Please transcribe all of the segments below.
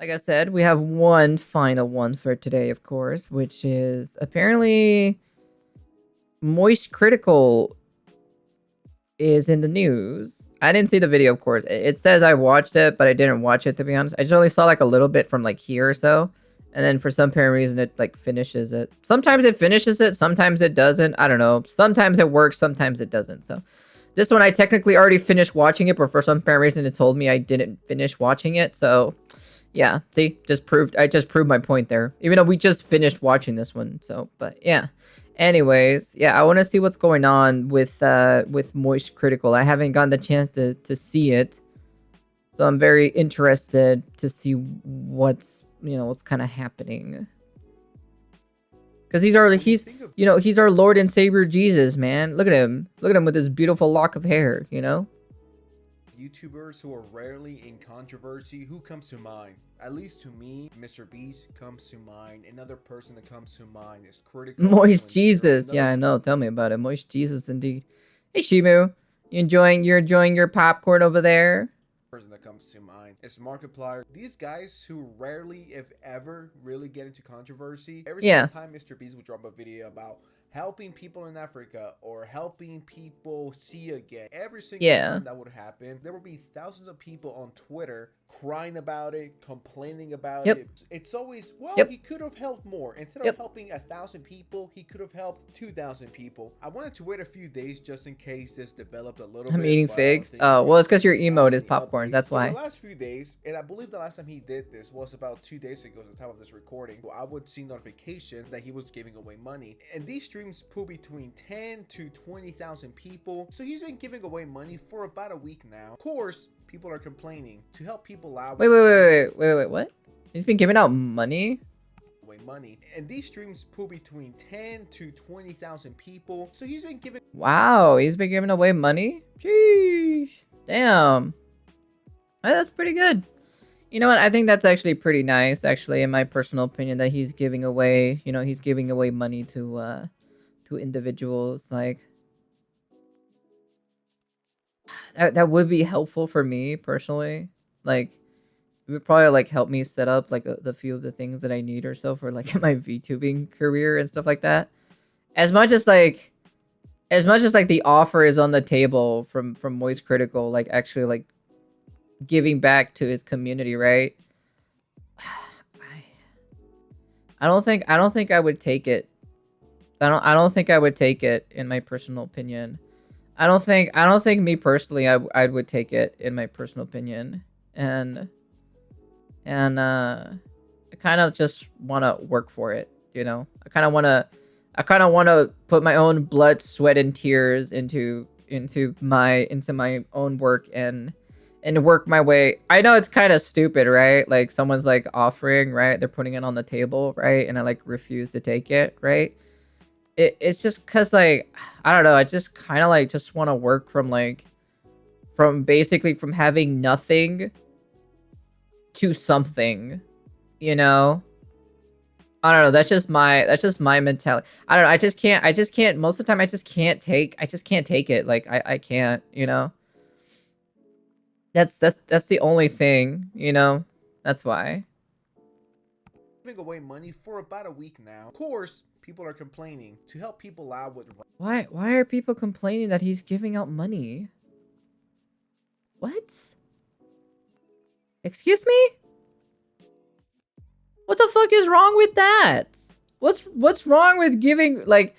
like I said, we have one final one for today, of course, which is apparently Moist Critical is in the news. I didn't see the video, of course. It says I watched it, but I didn't watch it, to be honest. I just only saw like a little bit from like here or so. And then for some apparent reason, it like finishes it. Sometimes it finishes it, sometimes it doesn't. I don't know. Sometimes it works, sometimes it doesn't. So this one, I technically already finished watching it, but for some apparent reason, it told me I didn't finish watching it. So yeah, see, I just proved my point there. Even though we just finished watching this one. So, but yeah. Anyways, yeah, I want to see what's going on with Moist Critical. I haven't gotten the chance to see it, so I'm very interested to see what's kind of happening. Because he's our Lord and Savior Jesus, man. Look at him with his beautiful lock of hair. YouTubers who are rarely in controversy, who comes to mind? At least to me, Mr. Beast comes to mind. Another person that comes to mind is Critical. Moist Jesus. Yeah, I know. Tell me about it. Moist Jesus, indeed. Hey, Shimu. You enjoying your popcorn over there? Person that comes to mind is Markiplier. These guys who rarely, if ever, really get into controversy. Every single time Mr. Beast would drop a video about helping people in Africa or helping people see again, every single time that would happen, there would be thousands of people on Twitter crying about it, complaining about it. It's always, well, he could have helped more. Instead of helping 1,000 people, he could have helped 2,000 people. I wanted to wait a few days just in case this developed a little bit. I'm eating figs. Oh, well, it's because your emote is popcorns. That's why. The last few days, and I believe the last time he did this was about 2 days ago at the time of this recording, I would see notifications that he was giving away money. And these streams pull between 10 to 20,000 people. So he's been giving away money for about a week now. Of course, people are complaining to help people out. Wait, what? He's been giving out money? Money. And these streams pull between 10 to 20,000 people. So he's been giving... Wow, he's been giving away money? Jeez. Damn. That's pretty good. You know what? I think that's actually pretty nice, actually, in my personal opinion, that he's giving away, he's giving away money to individuals. Like, that would be helpful for me personally. Like, it would probably like help me set up like the few of the things that I need or so for like my VTubing career and stuff like that. As much as like the offer is on the table from Moist Critical, like actually like giving back to his community, right? I don't think I would take it. I don't think I would take it, in my personal opinion. I don't think me personally I would take it, in my personal opinion. And I kind of just want to work for it, I kind of want to put my own blood, sweat, and tears into my own work and work my way. I know it's kind of stupid, right? Like, someone's like offering, right? They're putting it on the table, right? And I like refuse to take it, right? It's just because, like, I don't know, I just kind of like just want to work from basically from having nothing to something, I don't know, that's just my mentality. I don't know, I just can't most of the time. I just can't take it. Like, I can't, that's the only thing, that's why. Giving away money for about a week now. Of course, people are complaining to help people out with... Why are people complaining that he's giving out money? What? Excuse me? What the fuck is wrong with that? What's wrong with giving, like,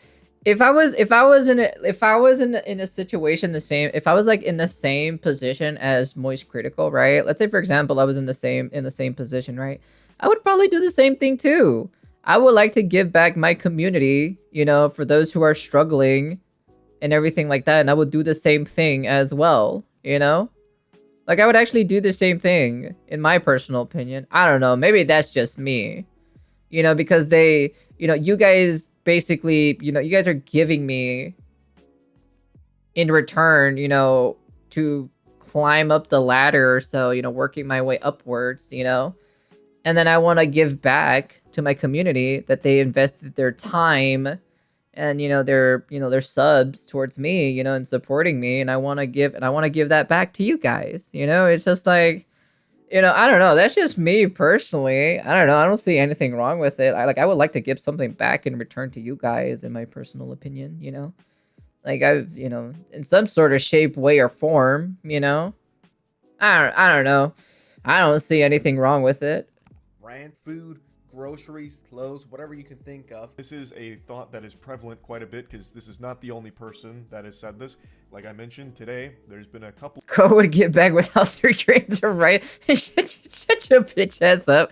if I was in a situation if I was like in the same position as Moist Critical, right? Let's say, for example, I was in the same position, right? I would probably do the same thing too. I would like to give back my community, for those who are struggling and everything like that. And I would do the same thing as well, Like, I would actually do the same thing, in my personal opinion. I don't know. Maybe that's just me, because you guys basically, you guys are giving me in return, to climb up the ladder. So, working my way upwards, and then I want to give back to my community that they invested their time and their subs towards me, and supporting me, and I want to give that back to you guys. It's just like, You know, I don't know. That's just me personally. I don't know. I don't see anything wrong with it. I would like to give something back in return to you guys, in my personal opinion, you know? Like I've, you know, in some sort of shape, way, or form, you know? I don't know. I don't see anything wrong with it. Rent, food, groceries, clothes, whatever you can think of. This is a thought that is prevalent quite a bit because this is not the only person that has said this. Like I mentioned today, there's been a couple Ko would get back without 3 grains of rice. Shut your bitch ass up.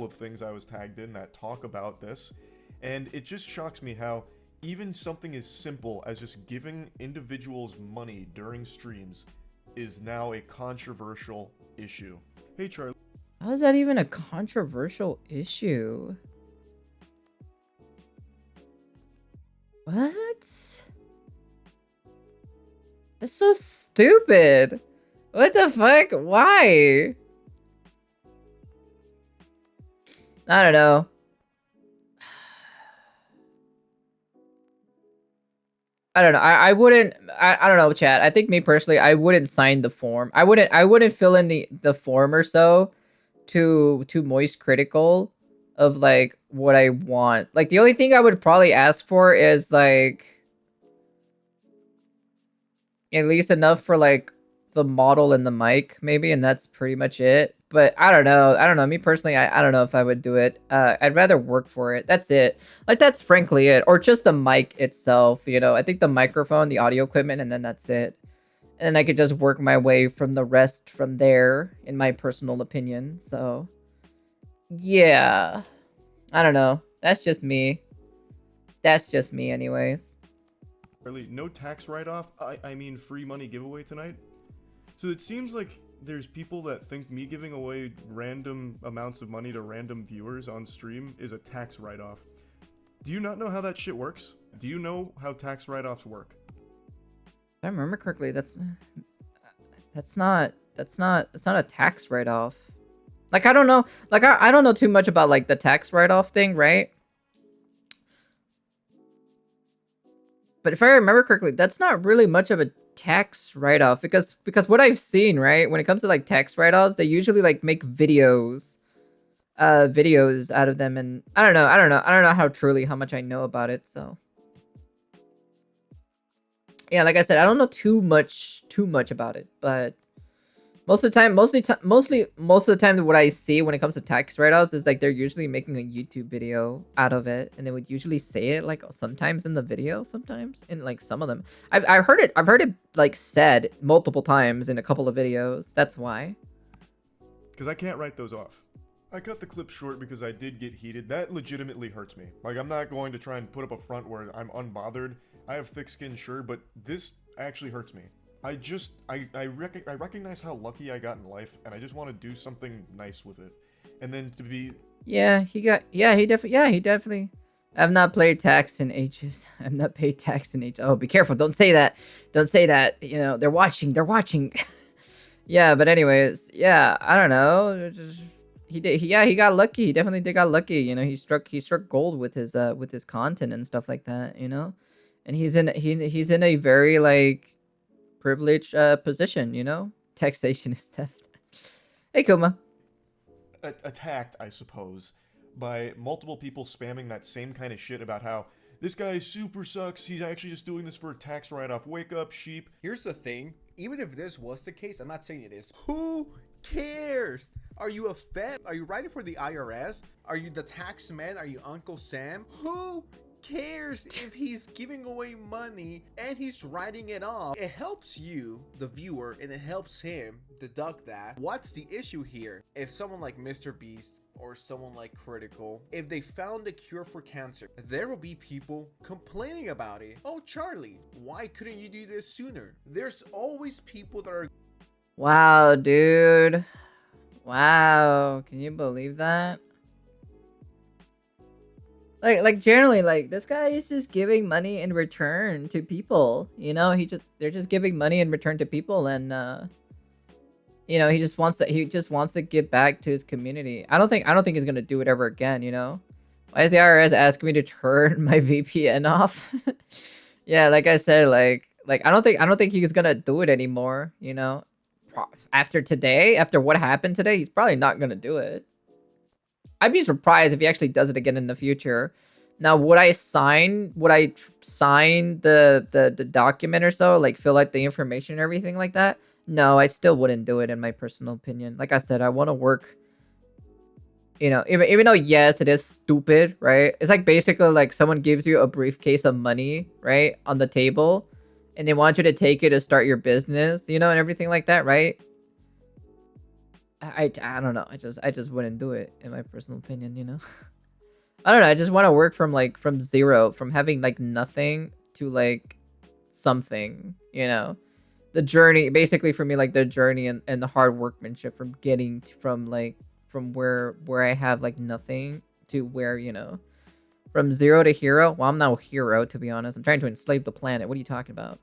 of things I was tagged in that talk about this, and it just shocks me how even something as simple as just giving individuals money during streams is now a controversial issue. Hey Charlie. How is that even a controversial issue? What? That's so stupid. What the fuck? Why? I don't know. I don't know. I wouldn't. I don't know, chat. I think me personally, I wouldn't sign the form. I wouldn't fill in the form or so too moist critical of like what I want. Like the only thing I would probably ask for is like at least enough for like the model and the mic maybe, and that's pretty much it. But I don't know. Me personally, I don't know if I would do it. I'd rather work for it. That's it. Like that's frankly it. Or just the mic itself, you know. I think the microphone, the audio equipment, and then that's it. And then I could just work my way from the rest from there, in my personal opinion. So yeah. I don't know. That's just me. That's just me anyways. Charlie, no tax write-off? I mean free money giveaway tonight? So it seems like there's people that think me giving away random amounts of money to random viewers on stream is a tax write-off. Do you not know how that shit works? Do you know how tax write-offs work? If I remember correctly, that's not a tax write-off. Like I don't know, like I don't know too much about like the tax write-off thing, right? But if I remember correctly, that's not really much of a tax write-off because what I've seen, right, when it comes to like tax write-offs, they usually like make videos out of them, and I don't know how much I know about it, so yeah, like I said, I don't know too much about it, but most of the time, most of the time, what I see when it comes to tax write-offs is like they're usually making a YouTube video out of it, and they would usually say it like sometimes in the video, sometimes in like some of them. I've heard it like said multiple times in a couple of videos. That's why. Because I can't write those off. I cut the clip short because I did get heated. That legitimately hurts me. Like I'm not going to try and put up a front where I'm unbothered. I have thick skin, sure, but this actually hurts me. I recognize how lucky I got in life, and I just want to do something nice with it. And then to be... he definitely... I've not played tax in ages. I've not paid tax in ages. Oh, be careful. Don't say that. Don't say that. You know, they're watching. Yeah, but anyways, yeah, I don't know. He got lucky. He definitely did got lucky. You know, he struck gold with his content and stuff like that, you know? And he's in a very like privileged position, you know? Taxation is theft. Hey Kuma. Attacked, I suppose, by multiple people spamming that same kind of shit about how this guy super sucks, he's actually just doing this for a tax write-off. Wake up, sheep. Here's the thing, even if this was the case, I'm not saying it is. Who cares? Are you a Fed? Are you writing for the IRS? Are you the tax man? Are you Uncle Sam? Who cares if he's giving away money and he's writing it off? It helps you, the viewer, and it helps him deduct that. What's the issue here? If someone like Mr. Beast or someone like Critical, if they found a cure for cancer, there will be people complaining about it. Oh, Charlie, why couldn't you do this sooner? There's always people that are... Wow, dude. Wow, can you believe that? Like generally, like this guy is just giving money in return to people. You know, they're just giving money in return to people, and you know, he just wants to give back to his community. I don't think he's gonna do it ever again. You know, why is the IRS asking me to turn my VPN off? Yeah, like I said, like I don't think he's gonna do it anymore. You know, after today, after what happened today, he's probably not gonna do it. I'd be surprised if he actually does it again in the future. Now, would I sign the document or so, like fill out the information and everything like that? No, I still wouldn't do it in my personal opinion. Like I said, I want to work, you know, even though, yes, it is stupid, right? It's like basically like someone gives you a briefcase of money, right, on the table, and they want you to take it to start your business, you know, and everything like that, right? I don't know. I just wouldn't do it in my personal opinion, you know? I don't know. I just want to work from zero, from having like nothing to like something, you know? The journey, basically for me, like the journey and the hard workmanship from getting from where I have like nothing to where, you know, from zero to hero. Well, I'm not a hero, to be honest. I'm trying to enslave the planet. What are you talking about?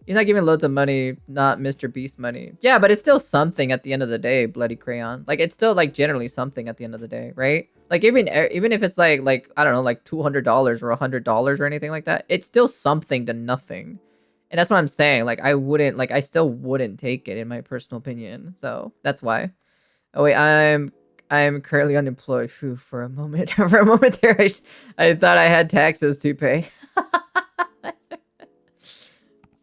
He's not giving loads of money, not Mr. Beast money. Yeah, but it's still something at the end of the day, Bloody Crayon. Like, it's still, like, generally something at the end of the day, right? Like, even if it's, like I don't know, like, $200 or $100 or anything like that, it's still something to nothing. And that's what I'm saying. Like, I still wouldn't take it, in my personal opinion. So, that's why. Oh, wait, I'm currently unemployed. Phew, for a moment. For a moment there, I thought I had taxes to pay.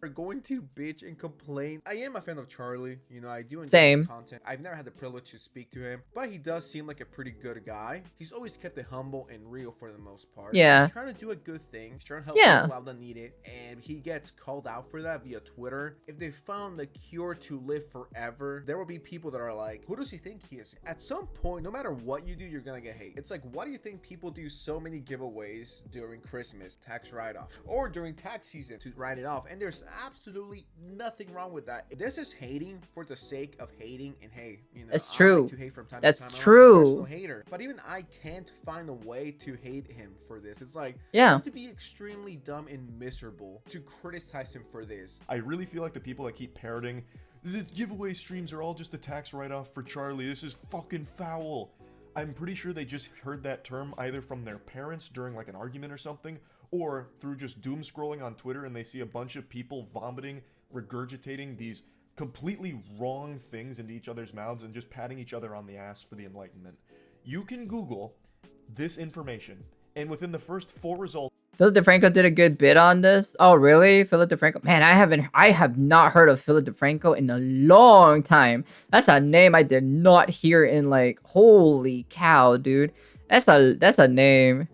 Are going to bitch and complain. I am a fan of Charlie. You know, I do enjoy Same. his content. I've never had the privilege to speak to him, but he does seem like a pretty good guy. He's always kept it humble and real for the most part. Yeah. He's trying to do a good thing. He's trying to help Yeah. people out that need it, and he gets called out for that via Twitter. If they found the cure to live forever, there will be people that are like, who does he think he is? At some point, no matter what you do, you're gonna get hate. It's like, why do you think people do so many giveaways during Christmas, tax write-off, or during tax season to write it off? And there's absolutely nothing wrong with that. This is hating for the sake of hating, and hey, you know, That's true. I like to hate from time That's to time. true. I'm a personal hater, but even I can't find a way to hate him for this. It's like, Yeah. you have to be extremely dumb and miserable to criticize him for this. I really feel like the people that keep parroting, the giveaway streams are all just a tax write-off for Charlie. This is fucking foul. I'm pretty sure they just heard that term either from their parents during like an argument or something, or through just doom scrolling on Twitter, and they see a bunch of people vomiting, regurgitating these completely wrong things into each other's mouths and just patting each other on the ass for the enlightenment. You can Google this information, and within the first 4 results, Philip DeFranco did a good bit on this. Oh, really? Philip DeFranco? Man, I have not heard of Philip DeFranco in a long time. That's a name I did not hear in like, holy cow, dude. That's a name.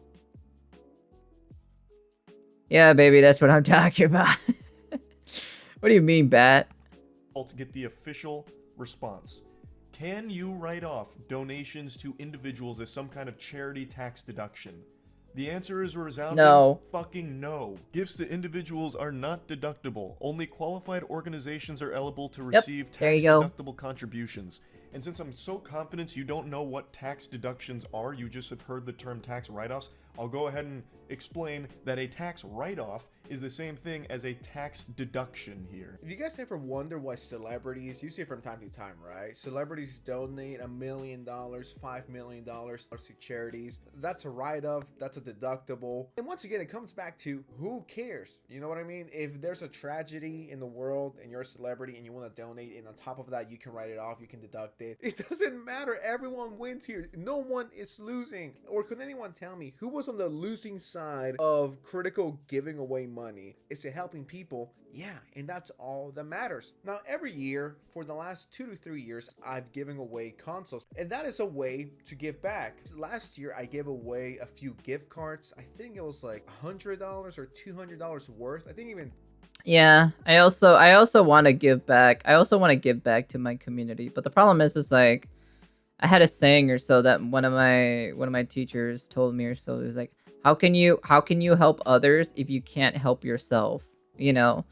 Yeah, baby, that's what I'm talking about. What do you mean, Bat? get the official response. Can you write off donations to individuals as some kind of charity tax deduction? The answer is a resounding no. Fucking no. Gifts to individuals are not deductible. Only qualified organizations are eligible to receive tax deductible contributions. And since I'm so confident you don't know what tax deductions are, you just have heard the term tax write-offs, I'll go ahead and explain that a tax write-off is the same thing as a tax deduction here. If you guys ever wonder why celebrities, you see it from time to time, right? Celebrities donate $1 million, $5 million to charities. That's a write-off, that's a deductible. And once again, it comes back to who cares? You know what I mean? If there's a tragedy in the world and you're a celebrity and you want to donate, and on top of that, you can write it off, you can deduct it. It doesn't matter. Everyone wins here. No one is losing. Or could anyone tell me who was on the losing side of critical giving away money? Is it helping people? Yeah, and that's all that matters. Now, every year for the last 2 to 3 years, I've given away consoles, and that is a way to give back. Last year, I gave away a few gift cards. I think it was like $100 or $200 worth. I think even. Yeah, I also want to give back. I also want to give back to my community, but the problem is like, I had a saying or so that one of my teachers told me or so. It was like, how can you help others if you can't help yourself? You know,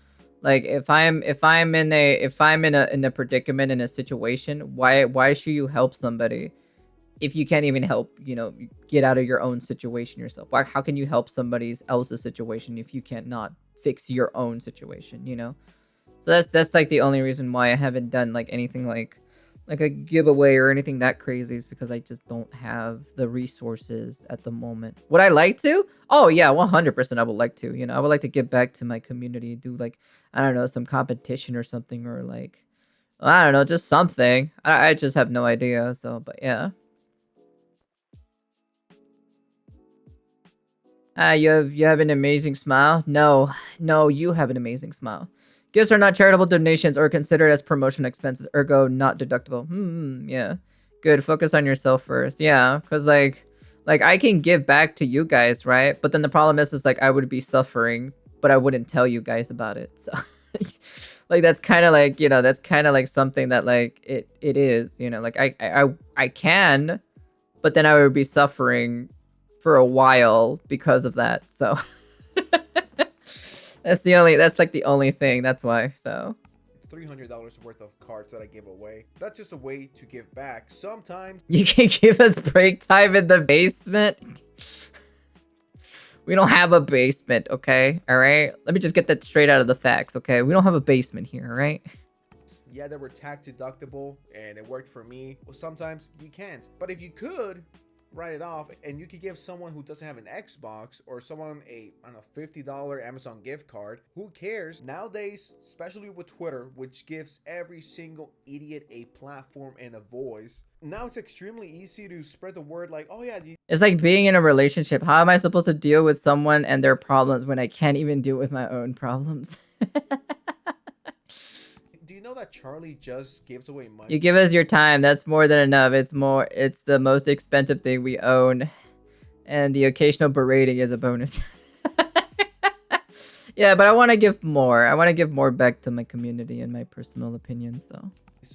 like if I'm in a predicament, in a situation, why should you help somebody if you can't even help, you know, get out of your own situation yourself? How can you help somebody else's situation if you can't not fix your own situation, you know? So that's like the only reason why I haven't done like anything like a giveaway or anything that crazy, is because I just don't have the resources at the moment. Would I like to? Oh yeah, 100% I would like to. You know, I would like to give back to my community, do like, I don't know, some competition or something, or like I don't know, just something. I just have no idea. So, but yeah. You have an amazing smile. No, you have an amazing smile. Gifts are not charitable donations or considered as promotion expenses, ergo not deductible. Yeah. Good. Focus on yourself first. Yeah, because like I can give back to you guys, right? But then the problem is like I would be suffering, but I wouldn't tell you guys about it. So like that's kind of like, you know, that's kind of like something that like it is, you know, like I can, but then I would be suffering for a while because of that. So that's like the only thing. That's why. So $300 worth of cards that I give away. That's just a way to give back. Sometimes you can give us break time in the basement. We don't have a basement, okay? All right. Let me just get that straight out of the facts, okay? We don't have a basement here, all right? yeah, they were tax deductible and it worked for me. Well, sometimes you can't. But if you could write it off and you could give someone who doesn't have an Xbox or someone a, I don't know, $50 Amazon gift card, who cares? Nowadays, especially with Twitter, which gives every single idiot a platform and a voice, now it's extremely easy to spread the word like, oh yeah, it's like being in a relationship. How am I supposed to deal with someone and their problems when I can't even deal with my own problems? do you know that Charlie just gives away money? You give us your time. That's more than enough. It's the most expensive thing we own. And the occasional berating is a bonus. Yeah, but I want to give more. I want to give more back to my community in my personal opinion, so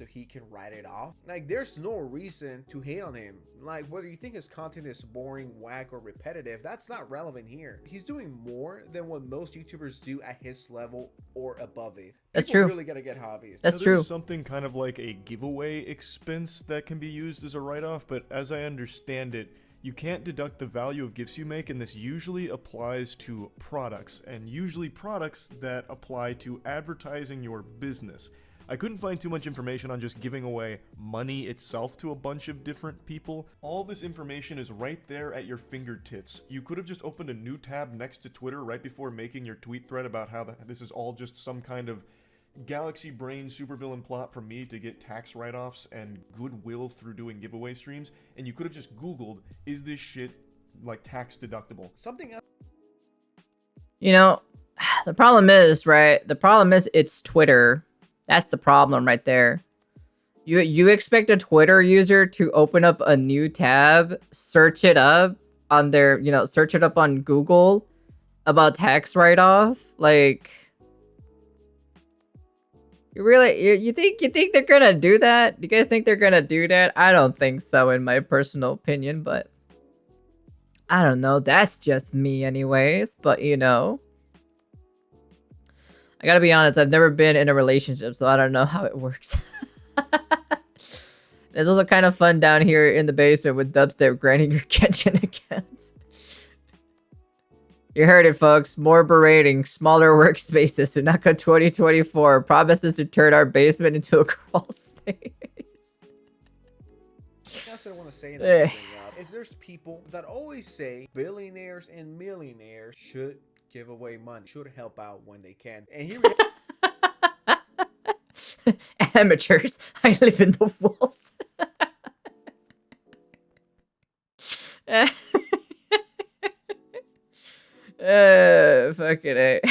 he can write it off. Like, there's no reason to hate on him. Like, whether you think his content is boring, whack, or repetitive, that's not relevant here. He's doing more than what most YouTubers do at his level or above it. That's People true. really gotta get hobbies. That's Now, true. there's something kind of like a giveaway expense that can be used as a write-off, but as I understand it, you can't deduct the value of gifts you make, and this usually applies to products, and usually products that apply to advertising your business. I couldn't find too much information on just giving away money itself to a bunch of different people. All this information is right there at your fingertips. You could have just opened a new tab next to Twitter right before making your tweet thread about how this is all just some kind of galaxy brain supervillain plot for me to get tax write-offs and goodwill through doing giveaway streams, and you could have just Googled, is this shit like tax deductible? Something else. You know, the problem is, right? The problem is it's Twitter. That's the problem right there. You expect a Twitter user to open up a new tab, search it up on their, you know, search it up on Google about tax write-off? Like, you think they're gonna do that? You guys think they're gonna do that? I don't think so, in my personal opinion, but I don't know. That's just me anyways, but you know. I gotta be honest, I've never been in a relationship, so I don't know how it works. It's also kind of fun down here in the basement with dubstep granting your Genshin accounts. You heard it, folks. More berating, smaller workspaces. Sunako 2024 promises to turn our basement into a crawl space. That's what I want to say in the is there's people that always say billionaires and millionaires should give away money, should help out when they can. And here we amateurs. I live in the walls. Fucking A.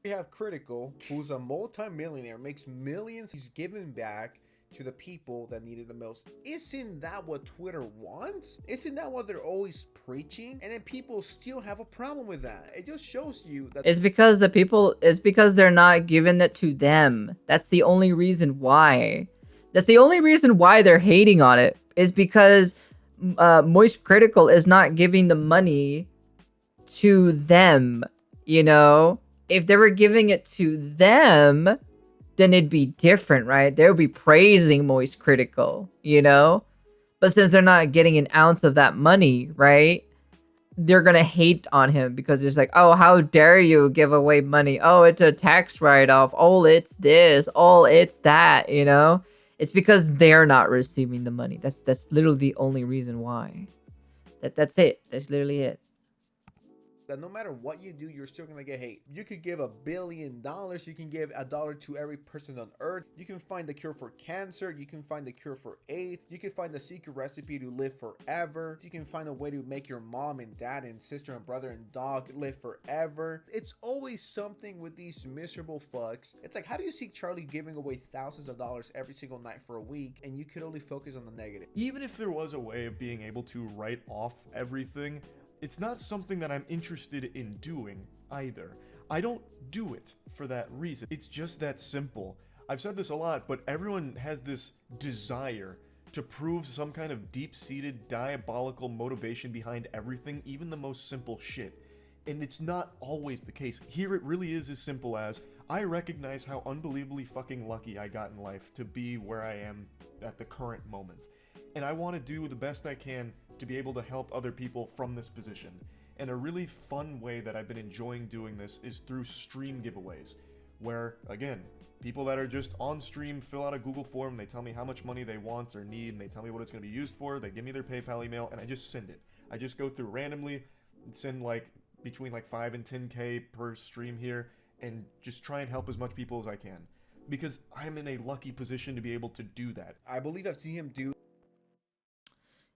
we have Critical, who's a multi-millionaire, makes millions. He's giving back to the people that need it the most. Isn't that what Twitter wants? Isn't that what they're always preaching? And then people still have a problem with that. It just shows you that it's because they're not giving it to them. That's the only reason why. That's the only reason why they're hating on it, is because Moist Critical is not giving the money to them, you know? If they were giving it to them, then it'd be different, right? They would be praising Moist Critical, you know? But since they're not getting an ounce of that money, right? They're gonna hate on him because it's like, oh, how dare you give away money? Oh, it's a tax write-off. Oh, it's this. Oh, it's that, you know? It's because they're not receiving the money. That's literally the only reason why. That's it. That's literally it. that no matter what you do, you're still gonna get hate. You could give $1 billion, you can give $1 to every person on earth, you can find the cure for cancer, you can find the cure for AIDS, you can find the secret recipe to live forever, you can find a way to make your mom and dad and sister and brother and dog live forever. It's always something with these miserable fucks. It's like, how do you see Charlie giving away thousands of dollars every single night for a week and you could only focus on the negative? Even if there was a way of being able to write off everything, it's not something that I'm interested in doing either. I don't do it for that reason. It's just that simple. I've said this a lot, but everyone has this desire to prove some kind of deep-seated diabolical motivation behind everything, even the most simple shit. And it's not always the case. Here it really is as simple as, I recognize how unbelievably fucking lucky I got in life to be where I am at the current moment. And I want to do the best I can to be able to help other people from this position. And a really fun way that I've been enjoying doing this is through stream giveaways, where, again, people that are just on stream fill out a Google form, they tell me how much money they want or need, and they tell me what it's going to be used for, they give me their PayPal email, and I just send it. I just go through randomly, send between 5 and 10k per stream here, and just try and help as much people as I can. Because I'm in a lucky position to be able to do that. I believe I've seen him do.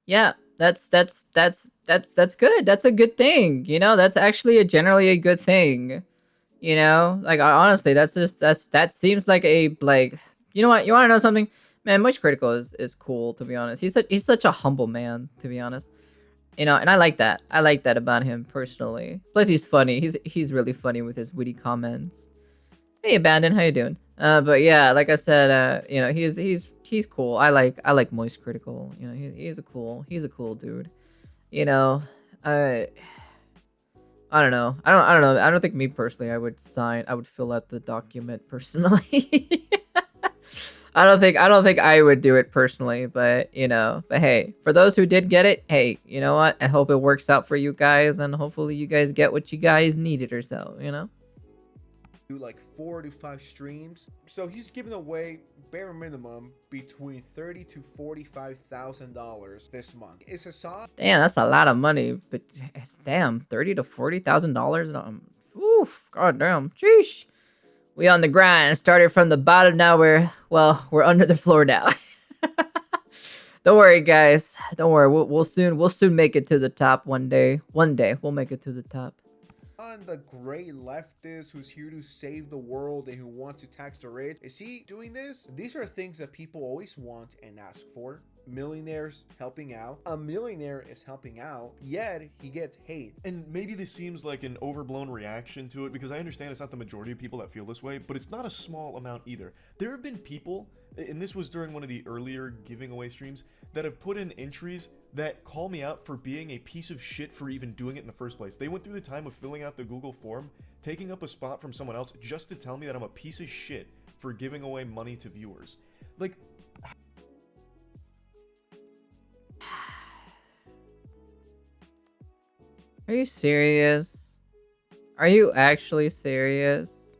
Yeah, that's good. That's a good thing. You know, that's actually generally a good thing. You know, like honestly, that seems like a you know what? You want to know something? Man, Much Critical is cool, to be honest. He's such a humble man, to be honest. You know, and I like that. I like that about him personally. Plus, he's funny. He's really funny with his witty comments. Hey, Abandon, how you doing? But yeah, like I said, you know, he's cool. I like Moist Critical. You know, he's a cool dude. You know, I don't know. I don't know. I don't think me personally I would fill out the document personally. I don't think I would do it personally, but you know, but hey, for those who did get it, hey, you know what? I hope it works out for you guys, and hopefully you guys get what you guys needed or so, you know? Do 4 to 5 streams, so he's giving away bare minimum between $30,000 to $45,000 this month. It's a song. Damn, that's a lot of money, but damn, $30,000 to $40,000. Oof, goddamn, sheesh. We on the grind. Started from the bottom. Now we're under the floor now. Don't worry, guys. Don't worry. We'll soon make it to the top one day. One day we'll make it to the top. On the great leftist who's here to save the world and who wants to tax the rich. Is he doing this? These are things that people always want and ask for. Millionaires helping out. A millionaire is helping out, yet he gets hate. And maybe this seems like an overblown reaction to it, because I understand it's not the majority of people that feel this way, but it's not a small amount either. There have been people, and this was during one of the earlier giving away streams, that have put in entries that call me out for being a piece of shit for even doing it in the first place. They went through the time of filling out the Google form, taking up a spot from someone else just to tell me that I'm a piece of shit for giving away money to viewers. Like, are you serious? Are you actually serious?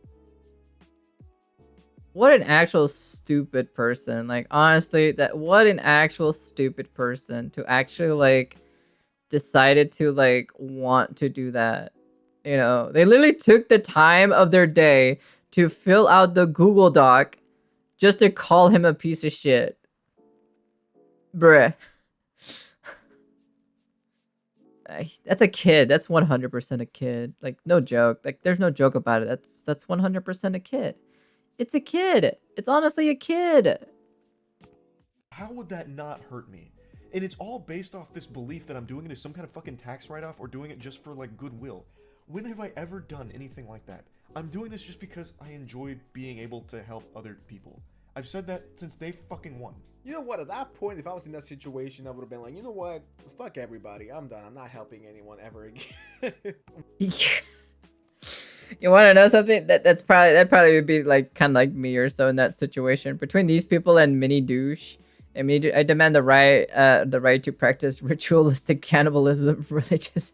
What an actual stupid person. Like, honestly, what an actual stupid person to actually, decided to, want to do that. You know, they literally took the time of their day to fill out the Google Doc just to call him a piece of shit. Bruh. That's a kid. That's 100% a kid. Like, no joke. Like, there's no joke about it. That's 100% a kid. It's a kid. It's honestly a kid. How would that not hurt me? And it's all based off this belief that I'm doing it as some kind of fucking tax write-off or doing it just for, goodwill. When have I ever done anything like that? I'm doing this just because I enjoy being able to help other people. I've said that since day fucking one. You know what? At that point, if I was in that situation, I would have been like, you know what? Fuck everybody. I'm done. I'm not helping anyone ever again. You want to know something? That probably would be kind of like me or so in that situation. Between these people and Mini Douche, I demand the right to practice ritualistic cannibalism, religious.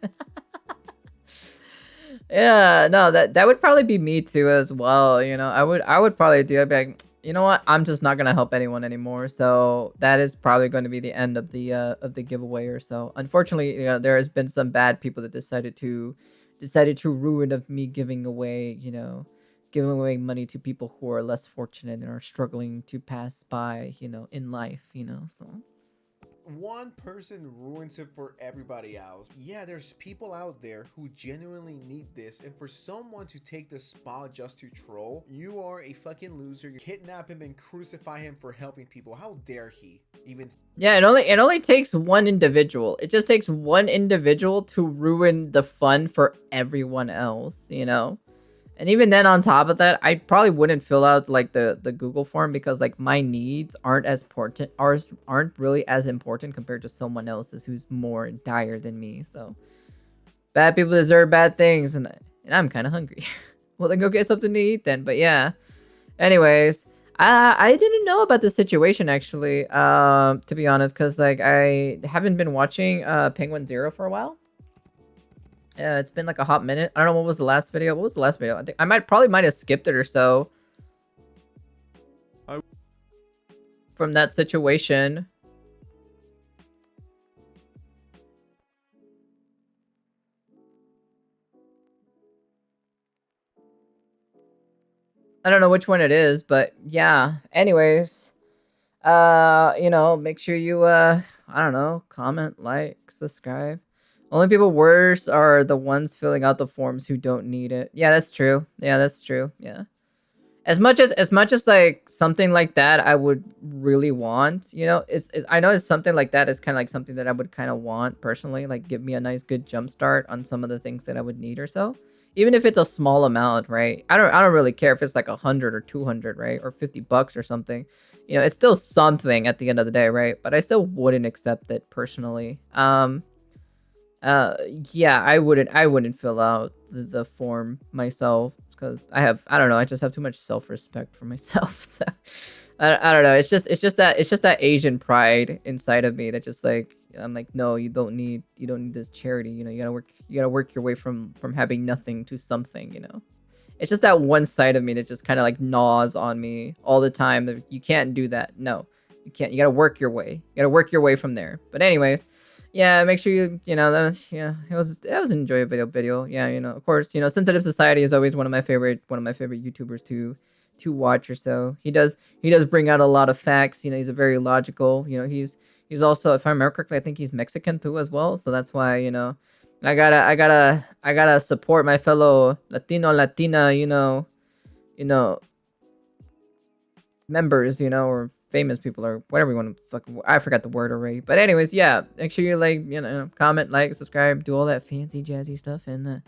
Yeah, no, that would probably be me too as well. You know, I would probably do it. Be like, you know what? I'm just not gonna help anyone anymore. So that is probably going to be the end of the giveaway or so. Unfortunately, you know, there has been some bad people that decided to decided to ruin of me giving away, giving away money to people who are less fortunate and are struggling to pass by, in life, so. One person ruins it for everybody else. Yeah, there's people out there who genuinely need this, and for someone to take the spot just to troll, you are a fucking loser. You kidnap him and crucify him for helping people. How dare he even? Yeah, it only takes one individual. It just takes one individual to ruin the fun for everyone else, And even then, on top of that, I probably wouldn't fill out like the Google form because like my needs aren't really as important compared to someone else's who's more dire than me. So bad people deserve bad things, and I'm kind of hungry. Well, then go get something to eat then. But yeah. Anyways, I didn't know about this situation actually. To be honest, because like I haven't been watching Penguin Zero for a while. It's been like a hot minute. I don't know what was the last video. What was the last video? I think I probably might have skipped it or so. From that situation. I don't know which one it is, but yeah. Anyways, make sure you I don't know, comment, like, subscribe. Only people worse are the ones filling out the forms who don't need it. Yeah, that's true. Yeah, that's true. Yeah. As much as like something like that I would really want, I know it's something like that is kind of like something that I would kind of want personally, like give me a nice good jump start on some of the things that I would need or so. Even if it's a small amount, right? I don't really care if it's like 100 or 200, right? Or $50 or something. It's still something at the end of the day, right? But I still wouldn't accept it personally. Yeah, I wouldn't fill out the form myself because I don't know, I just have too much self-respect for myself. So I don't know, it's just that Asian pride inside of me that just like I'm like, no, you don't need this charity, you gotta work your way from having nothing to something, It's just that one side of me that just kind of like gnaws on me all the time that you can't do that. No, you can't. You gotta work your way. You gotta work your way from there. But anyways, yeah, make sure it was an enjoyable video. Yeah, of course, Sensitive Society is always one of my favorite YouTubers to watch or so. He does bring out a lot of facts. He's a very logical. He's also, if I remember correctly, I think he's Mexican too as well. So that's why I gotta support my fellow Latina, members, or famous people or whatever you want to fucking, I forgot the word already. But anyways, yeah, make sure you like, comment, like, subscribe, do all that fancy jazzy stuff, and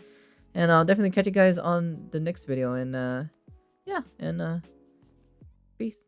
I'll definitely catch you guys on the next video. And yeah, and peace.